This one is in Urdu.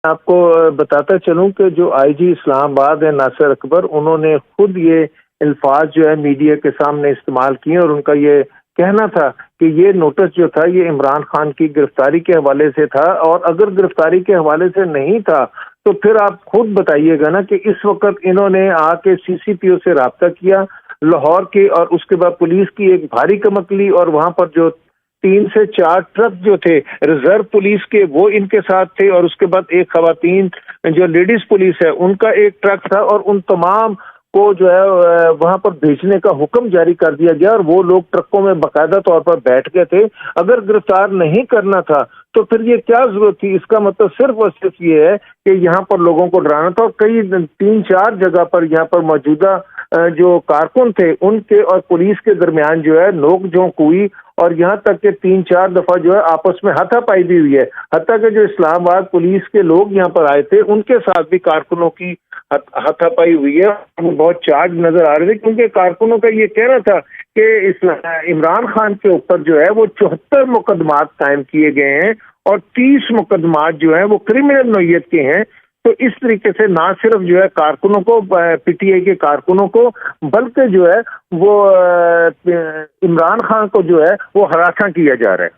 آپ کو بتاتا چلوں کہ جو آئی جی اسلام آباد ہے ناصر اکبر، انہوں نے خود یہ الفاظ جو ہے میڈیا کے سامنے استعمال کیے، اور ان کا یہ کہنا تھا کہ یہ نوٹس جو تھا یہ عمران خان کی گرفتاری کے حوالے سے تھا، اور اگر گرفتاری کے حوالے سے نہیں تھا تو پھر آپ خود بتائیے گا نا کہ اس وقت انہوں نے آ کے سی سی پی او سے رابطہ کیا لاہور کی، اور اس کے بعد پولیس کی ایک بھاری کمک لی، اور وہاں پر جو 3 سے 4 ٹرک جو تھے ریزرو پولیس کے وہ ان کے ساتھ تھے، اور اس کے بعد ایک خواتین جو لیڈیز پولیس ہے ان کا ایک ٹرک تھا، اور ان تمام کو جو ہے وہاں پر بھیجنے کا حکم جاری کر دیا گیا، اور وہ لوگ ٹرکوں میں باقاعدہ طور پر بیٹھ گئے تھے۔ اگر گرفتار نہیں کرنا تھا تو پھر یہ کیا ضرورت تھی؟ اس کا مطلب صرف اور صرف یہ ہے کہ یہاں پر لوگوں کو ڈرانا تھا، اور کئی 3 4 جگہ پر یہاں پر موجودہ جو کارکن تھے ان کے اور پولیس کے درمیان جو ہے نوک جھونک ہوئی، اور یہاں تک کہ 3 4 دفعہ جو ہے آپس میں ہاتھا پائی بھی ہوئی ہے، حتیٰ کہ جو اسلام آباد پولیس کے لوگ یہاں پر آئے تھے ان کے ساتھ بھی کارکنوں کی ہاتھا پائی ہوئی ہے۔ وہ بہت چارج نظر آ رہے تھے، کیونکہ کارکنوں کا یہ کہنا تھا کہ عمران خان کے اوپر جو ہے وہ 74 مقدمات قائم کیے گئے ہیں، اور 30 مقدمات جو ہیں وہ کرمنل نوعیت کے ہیں۔ تو اس طریقے سے نہ صرف جو ہے کارکنوں کو، پی ٹی آئی کے کارکنوں کو، بلکہ جو ہے وہ عمران خان کو جو ہے وہ ہراساں کیا جا رہا ہے۔